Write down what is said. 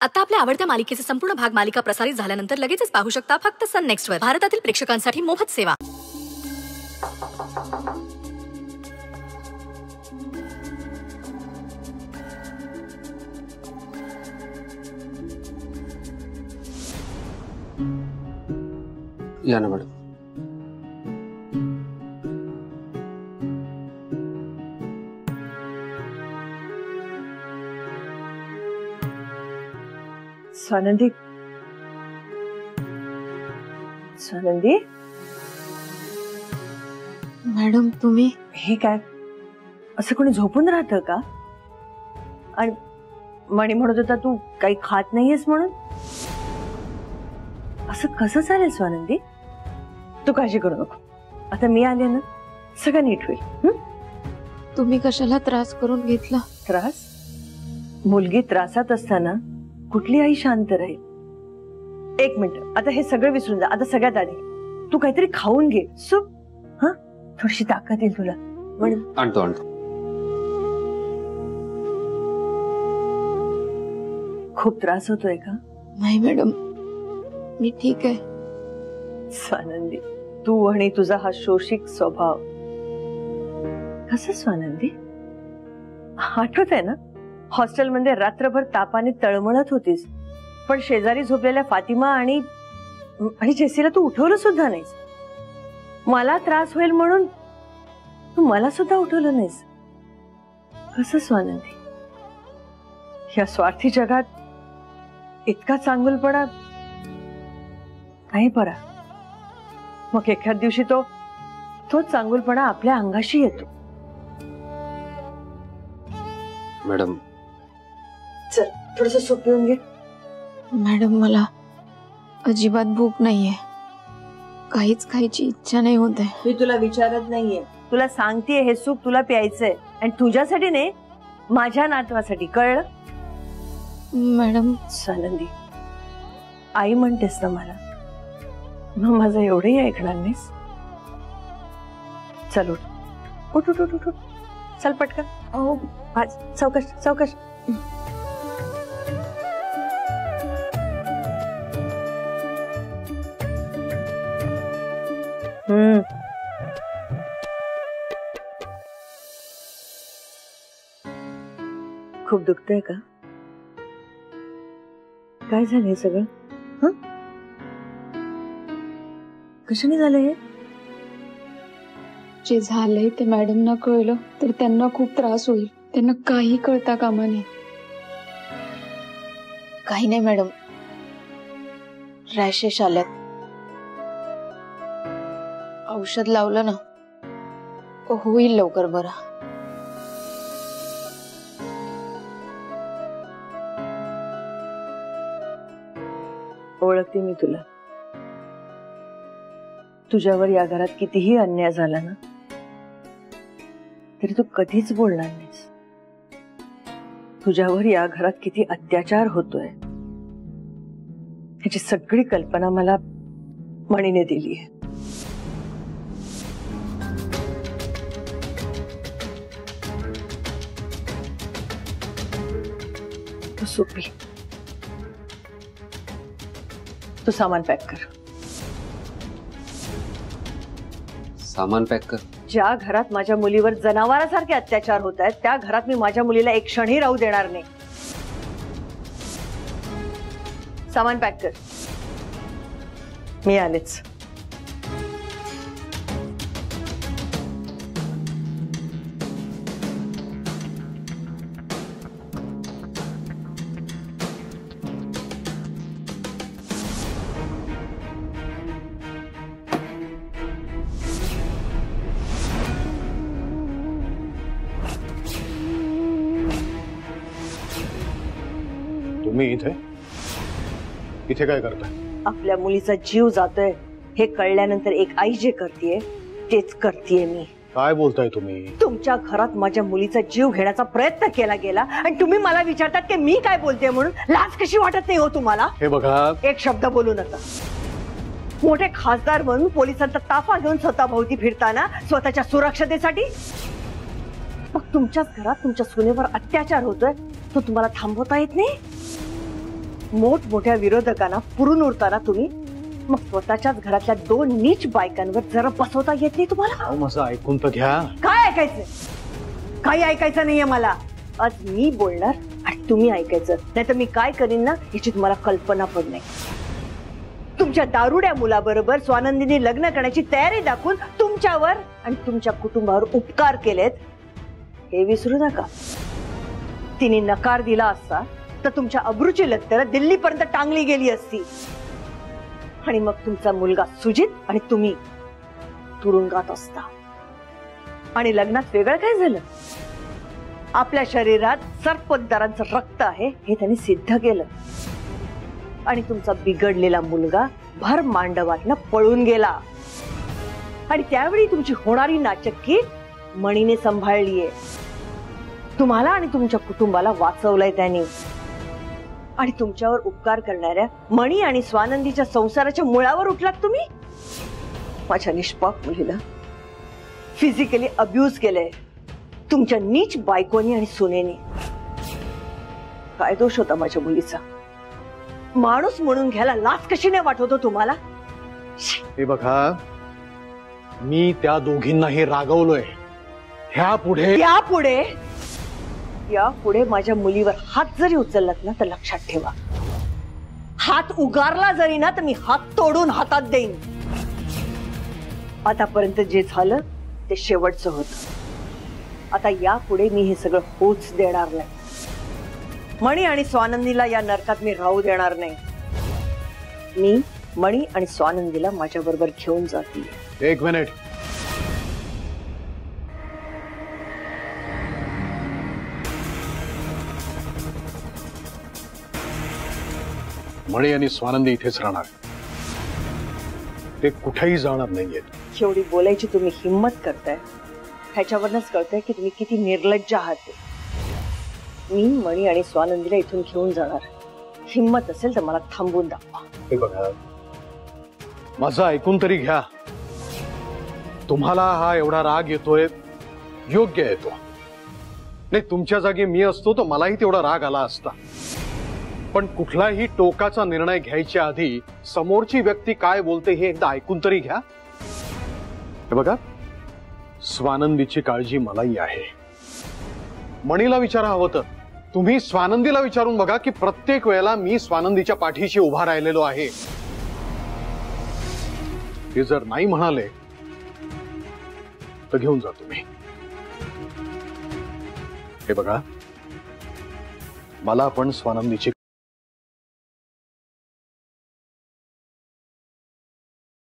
आता आपल्या आवडत्या मालिकेचे संपूर्ण भाग मालिका प्रसारित झाल्यानंतर लगेचच पाहू शकता फक्त सन नेक्स्ट वर. भारतातील प्रेक्षकांसाठी मोफत सेवा. या ना मॅडम. स्वानंदी, स्वानंदी मॅडम तुम्ही हे काय असं कोणी झोपून राहतं का? आणि मणी म्हणत होता तू काही खात नाहीयेस म्हणून. असं कसं चालेल स्वानंदी? तू काळजी करू नको, आता मी आले ना सगळं नीट होईल. तुम्ही कशाला त्रास करून घेतला? त्रास? मुलगी त्रासात असताना कुठली आई शांत राहील? एक मिनिट, आता हे सगळं विसरून जा. आता सगळ्यात आधी तू काहीतरी खाऊन घे. सूप, हा थोडीशी ताकद येईल तुला. आणतो आणतो. खूप त्रास होतोय का? नाही मॅडम, मी ठीक आहे. स्वानंदी, तू आणि तुझा हा शोषिक स्वभाव. कसं स्वानंदी? आठवत आहे ना, हॉस्टेलमध्ये रात्रभर तापाने तळमळत होतीस, पण शेजारी झोपलेल्या फातिमा आणि जेसीला तू उठवलं सुद्धा नाहीस. मला त्रास होईल म्हणून तू मला सुद्धा उठवलं नाहीस. कसं स्वानंदी? या स्वार्थी जगात इतका चांगुलपणा नाही परा. मग एखाद दिवशी तो चांगुलपणा आपल्या अंगाशी येतो. मॅडम चल थोडस सूप पिऊन घे. मॅडम मला अजिबात भूक नाहीये, काहीच खायची इच्छा नाही होत आहे. मी तुला विचारत नाहीये, तुला सांगतेय हे सूप तुला प्यायचंय. आणि तुझ्यासाठी नाही, माझ्या नातवासाठी. कळलं? मॅडम स्वानंदी, आई म्हणतेस ना मला, मग माझं एवढंही ऐकणार नाहीस? चल उठ उठ उठ उठ उठ. चल पटकन. अहो आज सावकाश सावकाश. खूप दुखतंय का? काय झालं हे सगळं? कशाने झालं हे? जे झालंय ते मॅडमना कळलं तर त्यांना खूप त्रास होईल. त्यांना काही कळता कामा नये. काही नाही मॅडम, रॅशेस आल्यात. औषध लावलं ना होईल लवकर बरं. ओळखते मी तुला. तुझ्यावर या घरात कितीही अन्याय झाला ना तरी तू कधीच बोलणार नाहीस. तुझ्यावर या घरात किती अत्याचार होतोय ह्याची सगळी कल्पना मला मणीने दिली आहे. तू सोपी, तू सामान पॅक कर. सामान पॅक कर? ज्या घरात माझ्या मुलीवर जनावरासारखे अत्याचार होत आहेत त्या घरात मी माझ्या मुलीला एक क्षणही राहू देणार नाही. सामान पॅक कर. मी आलेच. तुम्ही इथे काय करताय? आपल्या मुलीचा जीव जातोय हे कळल्यानंतर एक आई जे करतेय तेच करतेय मी. काय बोलताय तुम्ही? तुमच्या घरात माझ्या मुलीचा जीव घेण्याचा प्रयत्न केला गेला आणि तुम्ही मला विचारतात की मी काय बोलते म्हणून. लाज कशी वाटत नाही हो तुम्हाला? हे बघा, एक शब्द बोलू नका. मोठे खासदार म्हणून पोलिसांचा ताफा घेऊन स्वतःभोवती फिरताना स्वतःच्या सुरक्षतेसाठी मग तुमच्याच घरात तुमच्या सुनेवर अत्याचार होतोय तो तुम्हाला थांबवता येत नाही? मोठमोठ्या विरोधकांना पुरून उरताना तुम्ही मग स्वतःच्याच घरातल्या 2 नीच बायकांवर जरा बसवता येत नाही तुम्हाला? अहो, माझं ऐकून तर घ्या. काय ऐकायचं? काही ऐकायचं नाहीये मला. आज मी बोलणार आणि तुम्ही ऐकायचं, नाहीतर मी काय करीन ना याची तुम्हाला कल्पना पण नाही. तुमच्या दारुड्या मुलाबरोबर स्वानंदीने लग्न करण्याची तयारी दाखवून तुमच्यावर आणि तुमच्या कुटुंबावर उपकार केलेत हे विसरू नका. तिने नकार दिला असता तर तुमच्या अब्रूची लत्तर दिल्लीपर्यंत टांगली गेली असती आणि मग तुमचा मुलगा सुजित आणि तुम्ही तुरुंगात असता. आणि लग्नात वेगळं काय झालं? आपल्या शरीरात सर्पदारांचं रक्त आहे हे त्यांनी सिद्ध केलं आणि तुमचा बिघडलेला मुलगा भर मांडवातनं पळून गेला. आणि त्यावेळी तुमची होणारी नाचक्की मणीने सांभाळलीये. तुम्हाला आणि तुमच्या कुटुंबाला वाचवलंय त्यांनी. आणि तुमच्यावर उपकार करणाऱ्या मणी आणि स्वानंदीच्या संसाराच्या मुळावर उठलात तुम्ही. माझ्या निष्पाप मुलीला फिजिकली अब्यूज केलंय तुमच्या नीच बायकोनी आणि सुनेनी. काय दोष होता माझ्या मुलीचा? माणूस म्हणून घ्यायला लाज कशी नाही वाटत तुम्हाला? हे बघा, मी त्या दोघींनाही रागवलोय. यापुढे माझ्या मुलीवर हात जरी उचललात ना तर लक्षात ठेवा, हात उगारला जरी ना तर मी हात तोडून हातात देईन. आतापर्यंत जे झालं ते शेवटचं होतं. आता यापुढे मी हे सगळं होऊच देणार नाही. मणी आणि स्वानंदीला या नरकात मी राहू देणार नाही. मी मणी आणि स्वानंदीला माझ्या बरोबर घेऊन जाते. 1 मिनिट. मणी आणि स्वानंदी इथेच राहणार, ते कुठेही जाणार नाहीयेत. एवढी बोलायची तुम्ही हिम्मत करताय ह्याच्यावरच कळतंय की तुम्ही किती निर्लज्ज आहात. मी मणी आणि स्वानंदीला इथून घेऊन जाणार. हिम्मत असेल तर मला थांबवून दाखवा. हे बघा, माझं ऐकून तरी घ्या. तुम्हाला हा एवढा राग येतोय, योग्य येतो. नाही, तुमच्या जागी मी असतो तर मलाही तेवढा राग आला असता. पण कुठलाही टोकाचा निर्णय घ्यायच्या आधी समोरची व्यक्ती काय बोलते हे एकदा ऐकून तरी घ्या. हे बघा, स्वानंदीची काळजी मलाही आहे. मणीला विचारा हवं तर तुम्ही स्वानंदीला विचारून बघा की प्रत्येक वेळेला मी स्वानंदीच्या पाठीशी उभा राहिलेलो आहे. ते जर नाही म्हणाले तर घेऊन जा तुम्ही. हे बघा, मला पण स्वानंदीची